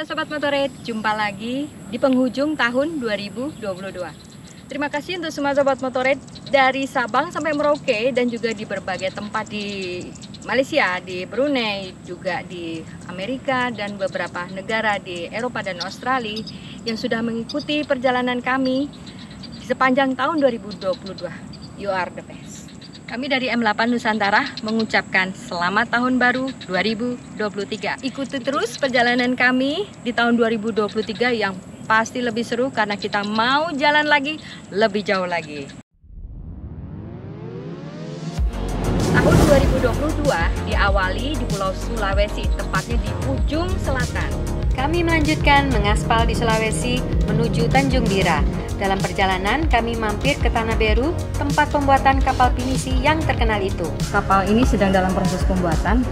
Halo Sobat Motorhead, jumpa lagi di penghujung tahun 2022. Terima kasih untuk semua Sobat Motorhead dari Sabang sampai Merauke dan juga di berbagai tempat di Malaysia, di Brunei, juga di Amerika dan beberapa negara di Eropa dan Australia yang sudah mengikuti perjalanan kami sepanjang tahun 2022. You are the best. Kami dari M8 Nusantara mengucapkan selamat tahun baru 2023. Ikuti terus perjalanan kami di tahun 2023 yang pasti lebih seru karena kita mau jalan lagi lebih jauh lagi. Tahun 2022 diawali di Pulau Sulawesi, tepatnya di ujung selatan. Kami melanjutkan mengaspal di Sulawesi menuju Tanjung Bira. Dalam perjalanan kami mampir ke Tanah Beru, tempat pembuatan kapal pinisi yang terkenal itu. Kapal ini sedang dalam proses pembuatan.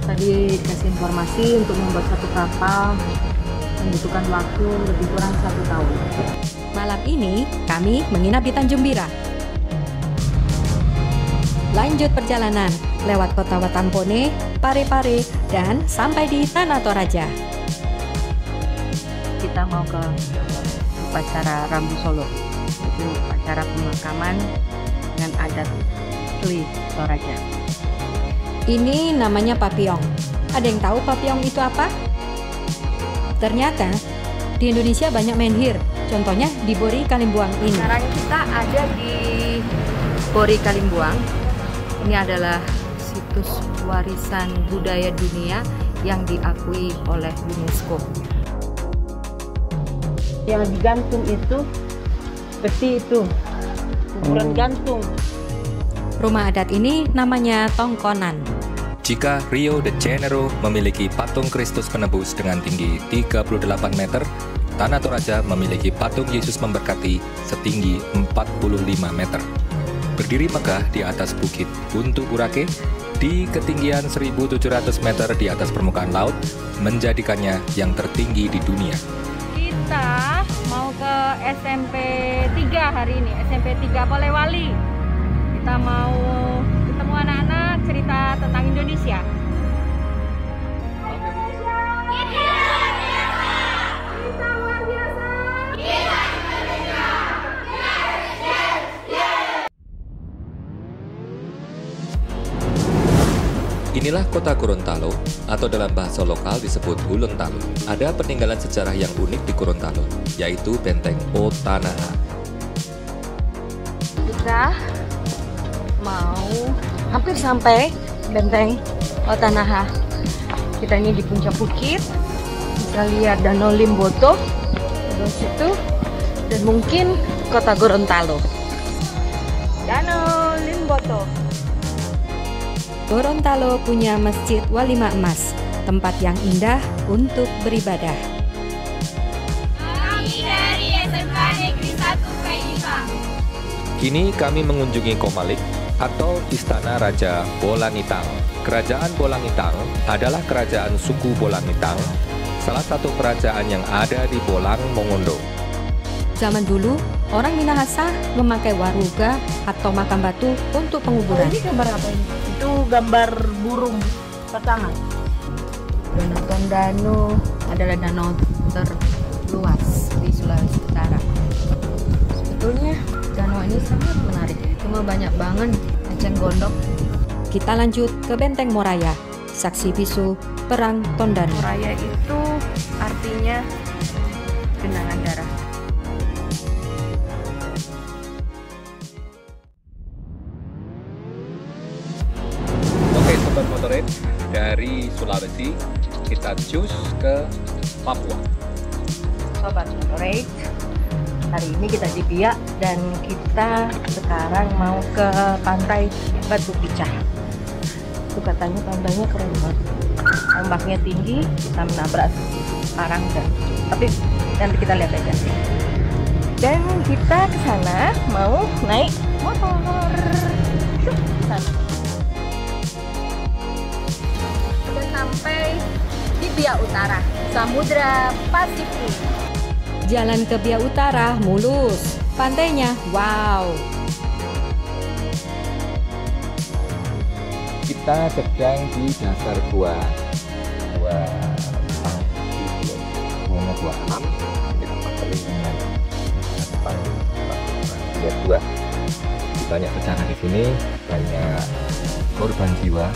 Tadi dikasih informasi untuk membuat satu kapal membutuhkan waktu lebih kurang 1 tahun. Malam ini kami menginap di Tanjung Bira. Lanjut perjalanan lewat kota Watampone, Parepare, dan sampai di Tanah Toraja. Kita mau ke upacara Rambu Solo, itu upacara pemakaman dengan adat Tli Toraja. Ini namanya Papiyong. Ada yang tahu Papiyong itu apa? Ternyata di Indonesia banyak menhir, contohnya di Bori Kalimbuang ini. Sekarang kita ada di Bori Kalimbuang. Ini adalah situs warisan budaya dunia yang diakui oleh UNESCO. Yang digantung itu seperti itu, ukuran gantung. Rumah adat ini namanya Tongkonan. Jika Rio de Janeiro memiliki patung Kristus penebus dengan tinggi 38 meter, Tanah Toraja memiliki patung Yesus memberkati setinggi 45 meter. Berdiri megah di atas bukit Buntu Burake, di ketinggian 1.700 meter di atas permukaan laut, menjadikannya yang tertinggi di dunia. Kita mau ke SMP 3 hari ini, SMP 3 Polewali. Kita mau ketemu anak-anak cerita tentang Indonesia. Inilah kota Gorontalo, atau dalam bahasa lokal disebut Gorontalo. Ada peninggalan sejarah yang unik di Gorontalo, yaitu Benteng Otanaha. Kita mau hampir sampai Benteng Otanaha. Kita ini di puncak bukit, bisa lihat Danau Limboto di situ, dan mungkin kota Gorontalo. Danau Limboto. Gorontalo punya Masjid Walimah Emas, tempat yang indah untuk beribadah. Kami dari SMK Negeri 1 Kailipang. Kini kami mengunjungi Komalik atau Istana Raja Bolangitang. Kerajaan Bolangitang adalah kerajaan suku Bolangitang, salah satu kerajaan yang ada di Bolang, Mongondo. Zaman dulu, orang Minahasa memakai waruga atau makam batu untuk penguburan. Ini gambar apa ini? Itu gambar burung pasangan. Danau Tondano adalah danau terluas di Sulawesi Utara. Sebetulnya danau ini sangat menarik, cuma banyak banget eceng gondok. Kita lanjut ke Benteng Moraya, saksi bisu Perang Tondano. Moraya itu artinya genangan darah. Sobat Motorhead, dari Sulawesi kita cus ke Papua. Sobat Motorhead, hari ini kita di Biak dan kita sekarang mau ke pantai Batu Picah. Itu katanya pantainya keren banget, ombaknya tinggi, bisa menabrak karang tapi nanti kita lihat aja. Dan kita ke sana mau naik motor. Sampai di Biak Utara, Samudra Pasifik. Jalan ke Biak Utara mulus, pantainya wow. Kita sedang di dasar gua ini banyak korban jiwa.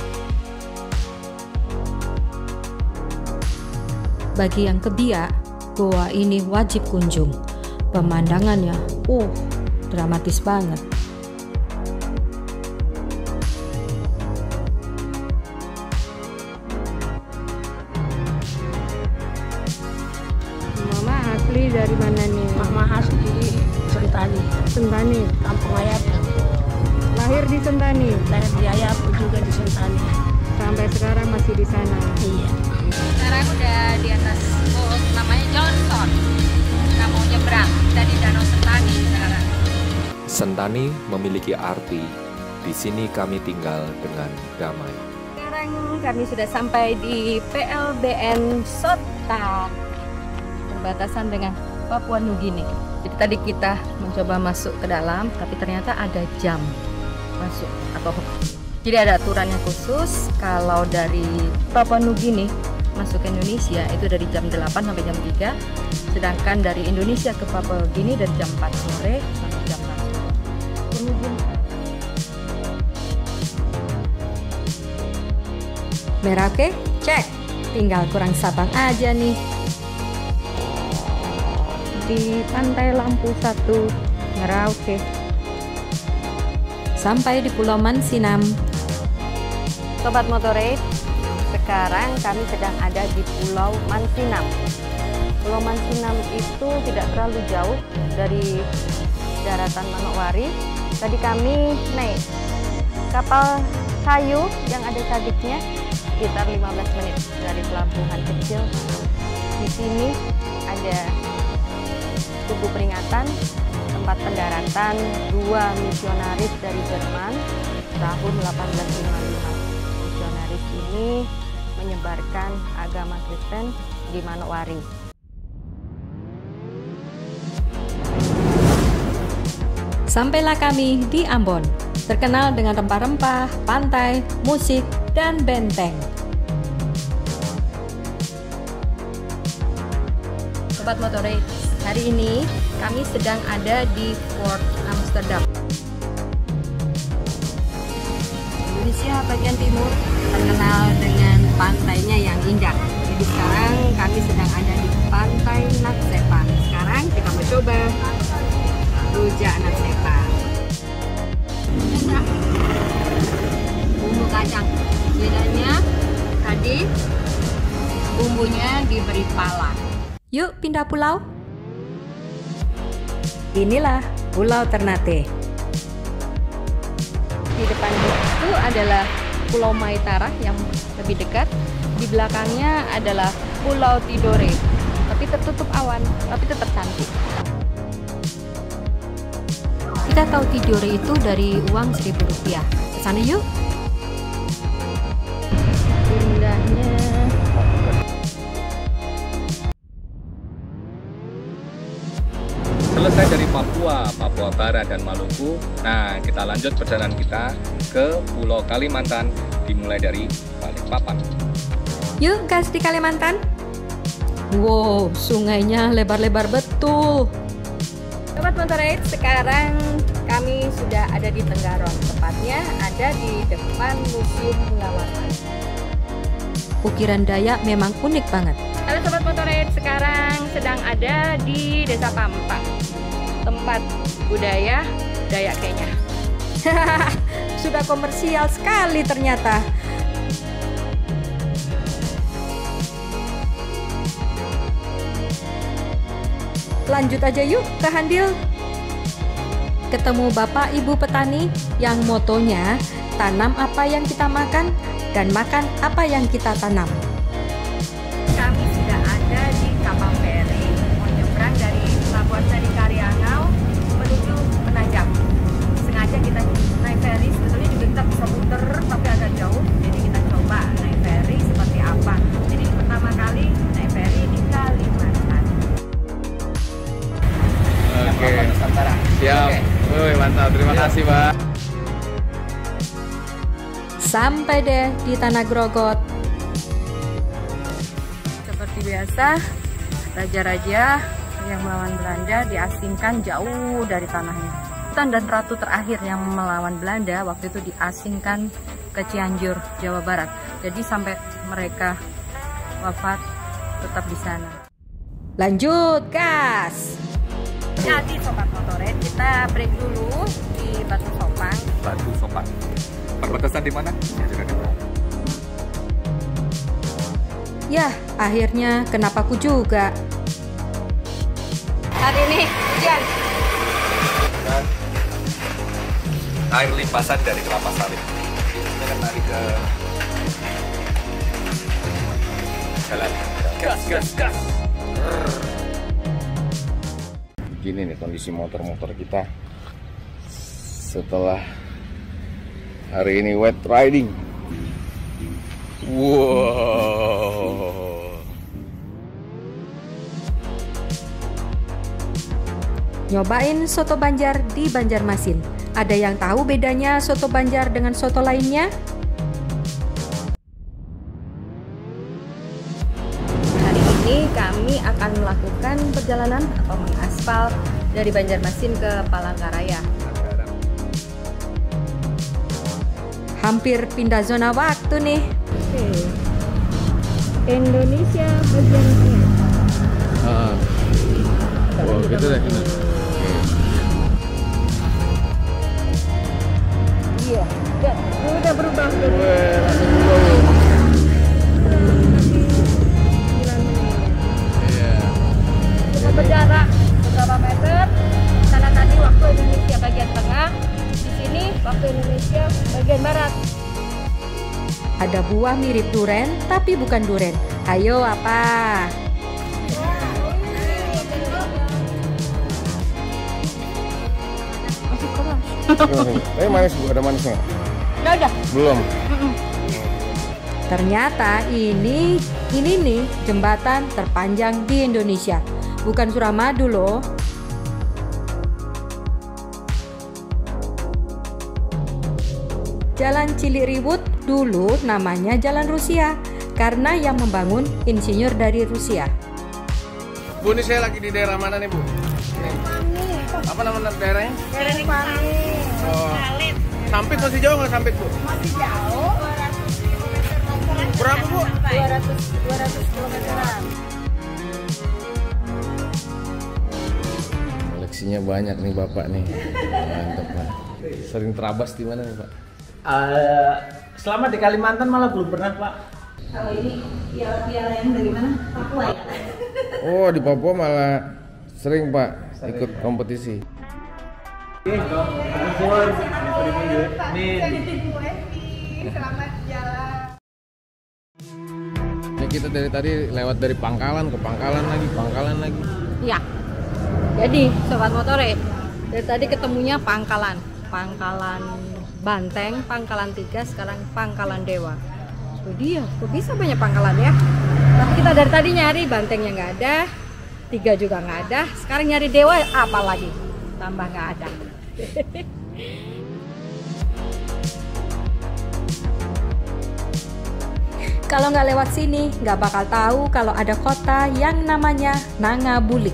Bagi yang kebiak, goa ini wajib kunjung. Pemandangannya, dramatis banget. Mama asli dari mana nih? Mama asli Sentani. Sentani. Kampung Ayapu. Lahir di Sentani. Lahir di Ayapu juga di Sentani. Sampai sekarang masih di sana. Iya. Sekarang udah di atas boat, namanya Johnson. Kita mau nyebrang dari Danau Sentani sekarang. Sentani memiliki arti, di sini kami tinggal dengan damai. Sekarang kami sudah sampai di PLBN Sota, berbatasan dengan Papua Nugini. Jadi tadi kita mencoba masuk ke dalam, tapi ternyata ada jam masuk atau jadi ada aturannya khusus. Kalau dari Papua Nugini masuk ke Indonesia itu dari jam 8 sampai jam 3, sedangkan dari Indonesia ke Papua Nugini dari jam 4 sore sampai jam 6 sore. Merauke, cek. Tinggal kurang Sabang aja nih. Di Pantai Lampu 1, Merauke. Sampai di Pulau Mansinam. Sobat Motorrad, sekarang kami sedang ada di Pulau Mansinam. Pulau Mansinam itu tidak terlalu jauh dari daratan Manokwari. Tadi kami naik kapal kayu yang ada sabiknya sekitar 15 menit dari pelabuhan kecil. Di sini ada tugu peringatan tempat pendaratan 2 misionaris dari Jerman tahun 1855. Misionaris ini menyebarkan agama Kristen di Manokwari. Sampailah kami di Ambon, terkenal dengan rempah-rempah, pantai, musik, dan benteng. Sobat Motorrad, hari ini kami sedang ada di Port Amsterdam. Indonesia bagian timur terkenal dengan pantainya yang indah. Jadi sekarang kami sedang ada di Pantai Natsepa. Sekarang kita mau coba rujak Natsepa. Bumbu kacang. Bedanya tadi bumbunya diberi pala. Yuk pindah pulau. Inilah Pulau Ternate. Di depan itu adalah Pulau Maitara yang lebih dekat. Di belakangnya adalah Pulau Tidore, tapi tertutup awan, tapi tetap cantik. Kita tahu Tidore itu dari uang Rp1.000. Kesana yuk. Indahnya. Selesai dari Papua, Papua Barat dan Maluku, nah kita lanjut perjalanan kita ke Pulau Kalimantan dimulai dari Balikpapan. Yuk gas di Kalimantan. Wow, sungainya lebar-lebar betul. Sobat Motorrad, sekarang kami sudah ada di Tenggarong, tepatnya ada di depan Museum Lawakan. Ukiran Dayak memang unik banget. Halo Sobat Motorrad, sekarang sedang ada di Desa Pampang, tempat budaya Dayak Kenya. Sudah komersial sekali ternyata. Lanjut aja yuk ke Handil. Ketemu bapak ibu petani yang motonya tanam apa yang kita makan dan makan apa yang kita tanam. Kami sudah ada di kapal feri, mau nyebrang dari Pelabuhan Feri Karyangau menuju Penajam. Sengaja kita naik feri, sebetulnya juga kita bisa muter tapi agak jauh, jadi kita coba naik feri seperti apa. Jadi pertama kali naik feri di Kalimantan. Oke, siap. Woi, mantap. Terima kasih, Pak. Sampai deh di Tanah Grogot. Seperti biasa, raja-raja yang melawan Belanda diasingkan jauh dari tanahnya. Sultan dan Ratu terakhir yang melawan Belanda waktu itu diasingkan ke Cianjur, Jawa Barat. Jadi sampai mereka wafat tetap di sana. Lanjut, gas! Jadi Sobat Motoret, kita break dulu di Batu Sopang. Batu Sopang. Perbatasan di mana? Ya, juga di mana. Ya, akhirnya kenapaku juga. Hari ini hujan. Dan air limpasan dari kelapa sawit. Kita akan tarik ke jalan. Gas. Begini nih kondisi motor-motor kita setelah hari ini wet riding. Wow. Nyobain soto Banjar di Banjarmasin. Ada yang tahu bedanya soto Banjar dengan soto lainnya? Hari ini kami akan melakukan perjalanan atau mengaspal dari Banjarmasin ke Palangkaraya. Hampir pindah zona waktu nih. Oke. Indonesia bagian tengah. Oh, gitu deh. Iya. Udah berubah. Langsung dulu. Iya. Kita berjarak beberapa meter. Sana tadi waktu Indonesia bagian tengah, di sini waktu Indonesia bagian barat. Ada buah mirip duren, tapi bukan duren. Ayo apa? Tapi manis Bu, ada manisnya? Udah. Belum. Ternyata ini nih jembatan terpanjang di Indonesia. Bukan Suramadu loh. Jalan Ciliriwut dulu namanya Jalan Rusia karena yang membangun insinyur dari Rusia. Bu, ini saya lagi di daerah mana nih Bu? Apa nama daerahnya? Oh. Sampit masih jauh nggak Sampit Bu? Masih jauh. Berapa Bu? 200 kilometeran. Koleksinya banyak nih Bapak nih. Mantap Pak. Sering terabas di mana nih Pak? Selama di Kalimantan malah belum pernah Pak. Kalau ini piala-piala yang dari mana? Papua ya? Oh, di Papua malah sering Pak ikut kompetisi. Ini kita dari tadi lewat dari Pangkalan ke Pangkalan lagi. Ya. Jadi Sobat Motoret, dari tadi ketemunya Pangkalan Banteng, Pangkalan 3, sekarang Pangkalan Dewa. Itu dia, kok bisa banyak pangkalan ya? Tapi kita dari tadi nyari Bantengnya nggak ada, 3 juga nggak ada, sekarang nyari Dewa apa lagi? Tambah nggak ada. Kalau nggak lewat sini, nggak bakal tahu kalau ada kota yang namanya Nangabulik.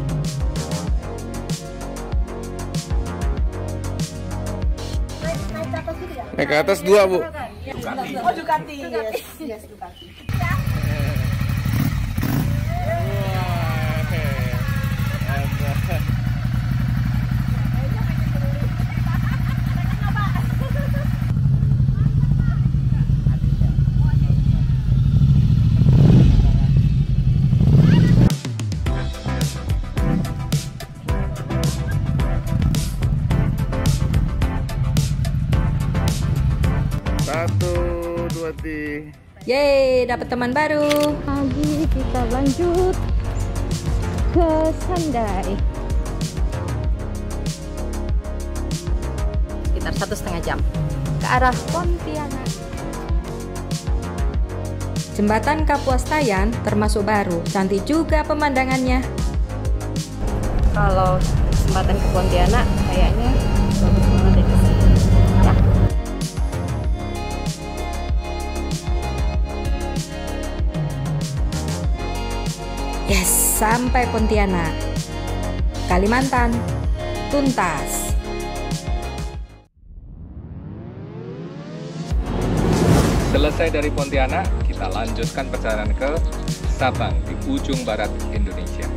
Naik ke atas 2 Bu. Oh, Ducati. Yes, Ducati. Yeay, dapat teman baru. Lagi kita lanjut ke Sandai. Sekitar 1,5 jam ke arah Pontianak. Jembatan Kapuastayan termasuk baru, cantik juga pemandangannya. Kalau jembatan ke Pontianak kayaknya bagus banget deh kesini. Ya. Yes, sampai Pontianak. Kalimantan tuntas. Selesai dari Pontianak, kita lanjutkan perjalanan ke Sabang di ujung barat Indonesia.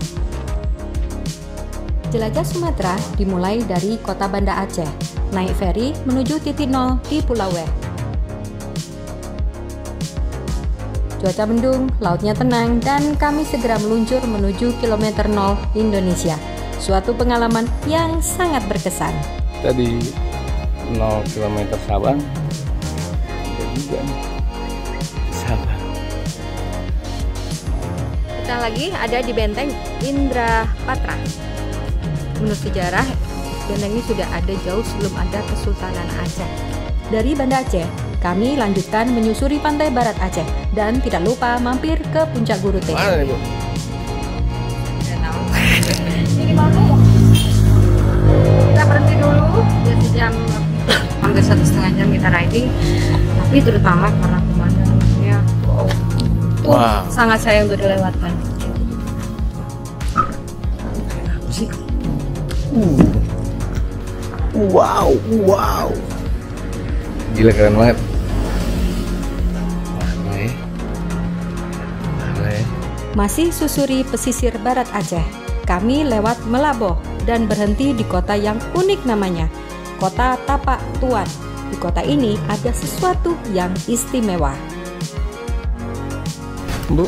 Jelajah Sumatera dimulai dari kota Banda Aceh, naik feri menuju titik nol di Pulau W. Cuaca mendung, lautnya tenang, dan kami segera meluncur menuju kilometer 0 Indonesia. Suatu pengalaman yang sangat berkesan. Tadi 0 km Sabang. Ada juga nih. Sabang. Kita lagi ada di Benteng Indrapatra. Menurut sejarah, benteng ini sudah ada jauh sebelum ada Kesultanan Aceh. Dari Banda Aceh, kami lanjutkan menyusuri pantai barat Aceh dan tidak lupa mampir ke Puncak Gurute. Mana nih, Bu? Ini mana ya? Kita berhenti dulu, udah sejam, hampir 1,5 jam kita riding. Tapi terutama karena pemandangannya, Wow. sangat sayang untuk dilewatkan. Wow, wow. Gila keren banget. Masih susuri pesisir barat Aceh, kami lewat Melaboh dan berhenti di kota yang unik namanya, Kota Tapak Tuan. Di kota ini ada sesuatu yang istimewa. Bu,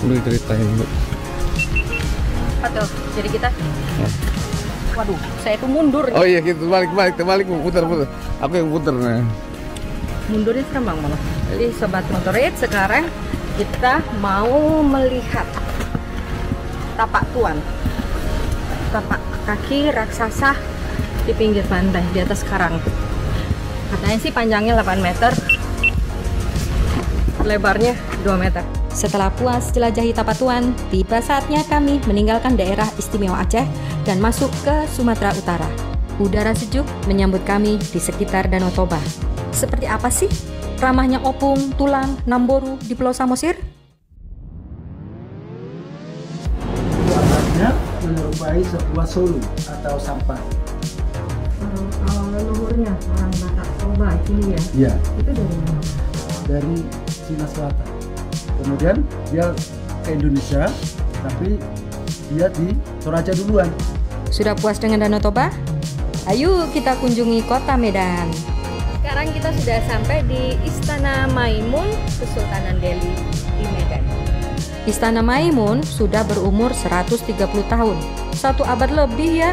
Bu ceritain, Bu. Apa tuh? Jadi kita, waduh, saya tuh mundur. Oh iya, gitu, terbalik, Bu, putar. Aku yang putar. Nah. Mundurnya serem banget malah. Jadi Sobat Motorhead, sekarang kita mau melihat Tapak Tuan, tapak kaki raksasa di pinggir pantai di atas karang. Katanya sih panjangnya 8 meter, lebarnya 2 meter. Setelah puas jelajahi Tapak Tuan, tiba saatnya kami meninggalkan daerah istimewa Aceh dan masuk ke Sumatera Utara. Udara sejuk menyambut kami di sekitar Danau Toba. Seperti apa sih ramahnya Opung, Tulang, Namboru di Pulau Samosir? Warnanya menyerupai sebuah sulu atau sampah. Kalau leluhurnya orang Batak Toba ini ya, Iya, itu dari mana? dari Cina Selatan. Kemudian dia ke Indonesia, tapi dia di Toraja duluan. Sudah puas dengan Danau Toba? Ayo kita kunjungi kota Medan. Sekarang kita sudah sampai di Istana Maimun, Kesultanan Delhi di Medan. Istana Maimun sudah berumur 130 tahun, 1 abad lebih ya.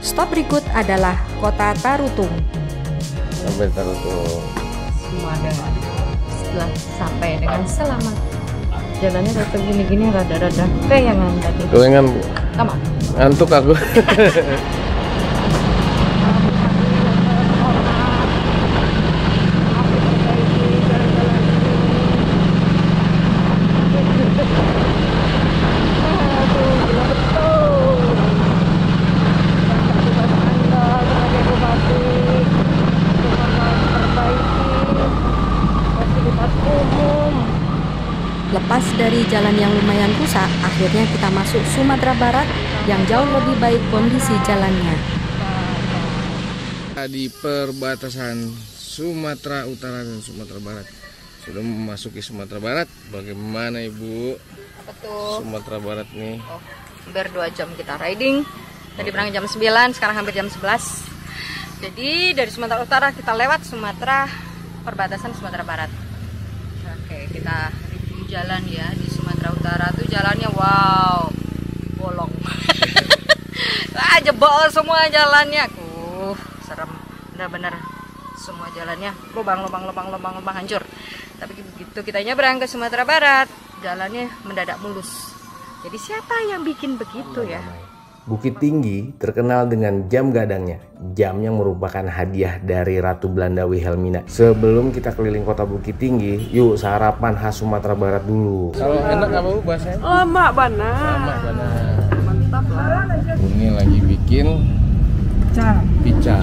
Stop berikut adalah kota Tarutung. Sampai Tarutung. Semua dengan setelah sampai dengan selamat. Jalannya rada gini-gini, rada-rada kayangan tadi. Gorengan, Bu. Sama. Ngantuk aku. Lepas dari jalan yang lumayan rusak, akhirnya kita masuk Sumatera Barat yang jauh lebih baik kondisi jalannya. Di perbatasan Sumatera Utara dan Sumatera Barat. Sudah memasuki Sumatera Barat. Bagaimana, Ibu? Apa tuh? Sumatera Barat nih. Oh, hampir 2 jam kita riding. Tadi berangkat jam 9, sekarang hampir jam 11. Jadi dari Sumatera Utara kita lewat Sumatera, perbatasan Sumatera Barat. Oke, kita review jalan ya. Di Sumatera Utara tuh jalannya wow, bolong. Jebol semua jalannya. Serem. Bener-bener semua jalannya lubang hancur. Tapi begitu kita nyebrang ke Sumatera Barat, jalannya mendadak mulus. Jadi siapa yang bikin begitu ya? Bukit Tinggi terkenal dengan jam gadangnya, jam yang merupakan hadiah dari Ratu Belanda Wilhelmina. Sebelum kita keliling kota Bukit Tinggi, yuk sarapan khas Sumatera Barat dulu. Kalau enak apa, Bu, bahasanya? Lemak banget. Sama, benar. Mantap lah. Ini lagi bikin pica.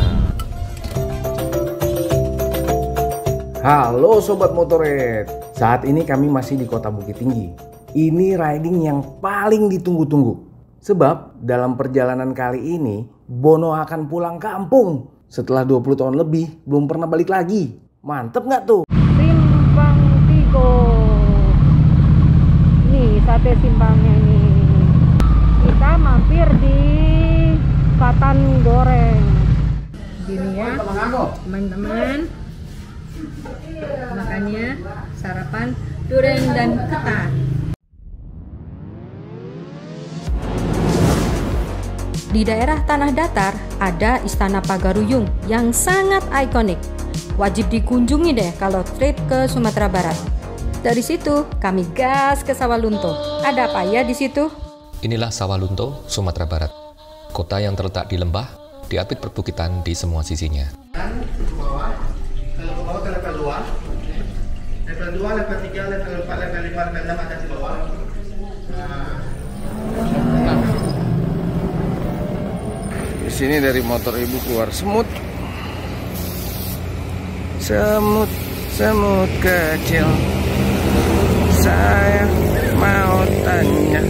Halo Sobat Motorhead, saat ini kami masih di kota Bukit Tinggi. Ini riding yang paling ditunggu-tunggu. Sebab dalam perjalanan kali ini, Bono akan pulang kampung. Setelah 20 tahun lebih, belum pernah balik lagi. Mantep nggak tuh? Simpang Tigo. Nih sate simpangnya ini. Kita mampir di Katan Goreng. Gini ya, teman-teman. Makannya sarapan durian dan ketan. Di daerah Tanah Datar ada Istana Pagaruyung yang sangat ikonik. Wajib dikunjungi deh kalau trip ke Sumatera Barat. Dari situ kami gas ke Sawalunto. Ada apa ya di situ? Inilah Sawalunto, Sumatera Barat. Kota yang terletak di lembah, diapit perbukitan di semua sisinya. Bawah ke level 2, level 2, level 3, level 4, level 5, level 6 ada di bawah. Di sini dari motor ibu keluar semut, semut kecil. Saya mau tanya.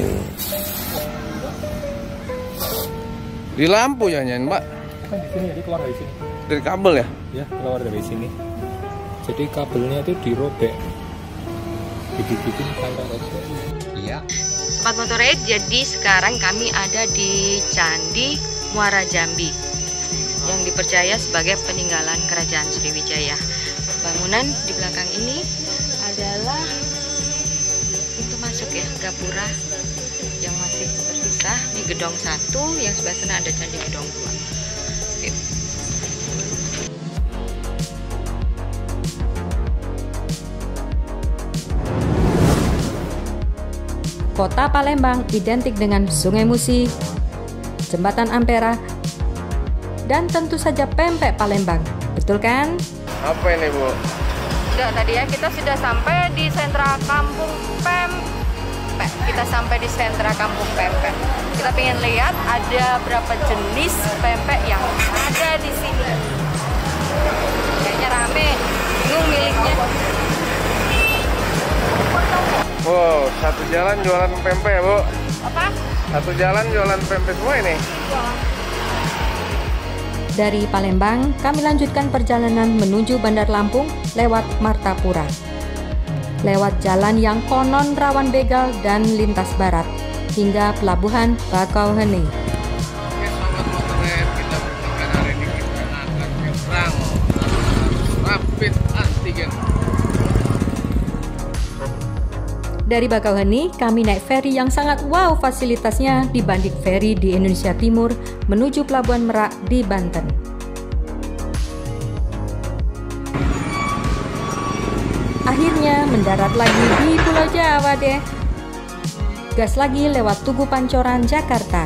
Di lampu ya nyanyi Mbak? Kan di sini, jadi keluar dari sini. Dari kabel ya? Ya, keluar dari sini. Jadi kabelnya itu dirobek, dibikin tanda robek. Iya. Sobat Motorhead, jadi sekarang kami ada di Candi Muara Jambi yang dipercaya sebagai peninggalan Kerajaan Sriwijaya. Bangunan di belakang ini adalah pintu masuk ya, gapura yang masih tersisa. Ini gedung 1, yang sebelah sana ada Candi Gedong 2. Oke. Kota Palembang identik dengan Sungai Musi, Jembatan Ampera, dan tentu saja pempek Palembang. Betul kan? Apa ini Bu? Udah, tadi ya kita sudah sampai di sentra Kampung Pempek. Kita sampai di sentra Kampung Pempek. Kita pengen lihat ada berapa jenis pempek yang ada di sini. Kayaknya rame, bingung miliknya. Wow, satu jalan jualan pempek ya Bu? Apa? Satu jalan jualan pempek semua ini? Dari Palembang, kami lanjutkan perjalanan menuju Bandar Lampung lewat Martapura. Lewat jalan yang konon rawan begal dan lintas barat, hingga pelabuhan Bakauheni. Oke Sobat Motorhead, kita berangkat hari ini kita akan nyebrang rapid antigen. Dari Bakauheni, kami naik feri yang sangat wow fasilitasnya dibanding feri di Indonesia Timur menuju Pelabuhan Merak di Banten. Akhirnya mendarat lagi di Pulau Jawa deh. Gas lagi lewat Tugu Pancoran, Jakarta.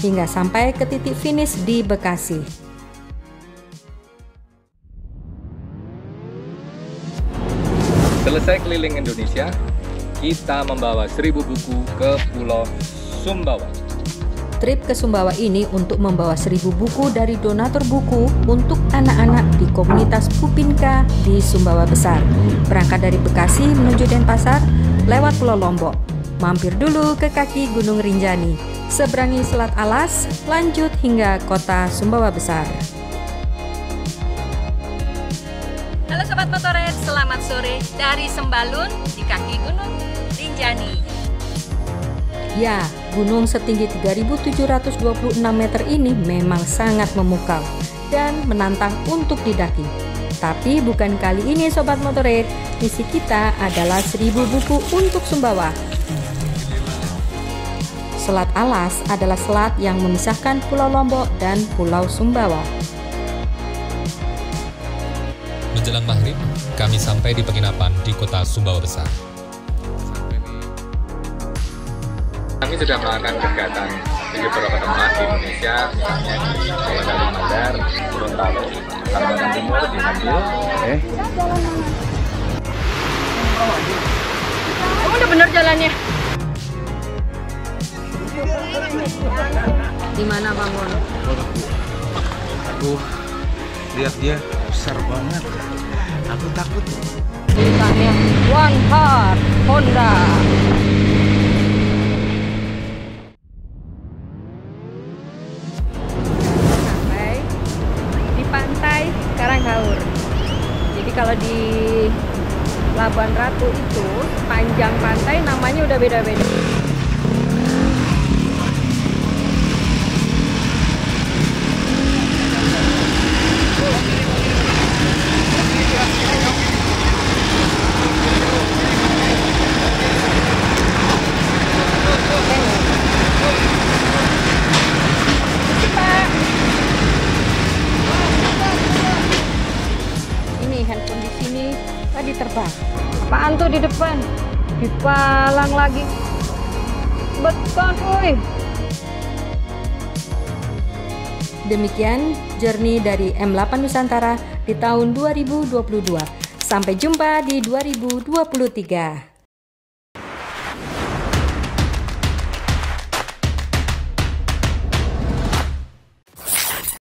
Hingga sampai ke titik finish di Bekasi. Selesai keliling Indonesia, kita membawa 1000 buku ke Pulau Sumbawa. Trip ke Sumbawa ini untuk membawa 1000 buku dari donatur buku untuk anak-anak di komunitas Pupinka di Sumbawa Besar. Berangkat dari Bekasi menuju Denpasar, lewat Pulau Lombok. Mampir dulu ke kaki Gunung Rinjani, seberangi Selat Alas, lanjut hingga kota Sumbawa Besar. Halo Sobat Motorhead, selamat sore dari Sembalun di kaki Gunung Rinjani. Ya, gunung setinggi 3.726 meter ini memang sangat memukau dan menantang untuk didaki. Tapi bukan kali ini Sobat Motorhead, misi kita adalah 1000 buku untuk Sumbawa. Selat Alas adalah selat yang memisahkan Pulau Lombok dan Pulau Sumbawa. Menjelang maghrib, kami sampai di penginapan di kota Sumbawa Besar. Kami sudah melakukan kegiatan di beberapa tempat di Indonesia, misalnya di Jawa Bali, Mandar, Gorontalo, Kalimantan Timur, di Ngambil. Kamu udah bener jalannya? Di mana Bang Mon? Aduh, lihat dia besar banget. Aku takut. Tulisannya One Heart Honda. kalau di Labuan Ratu itu panjang pantai namanya udah beda-beda. Handphone di sini tadi terbang. Apaan tuh di depan? Dipalang lagi. Beton, woi. Demikian journey dari M8 Nusantara di tahun 2022. Sampai jumpa di 2023.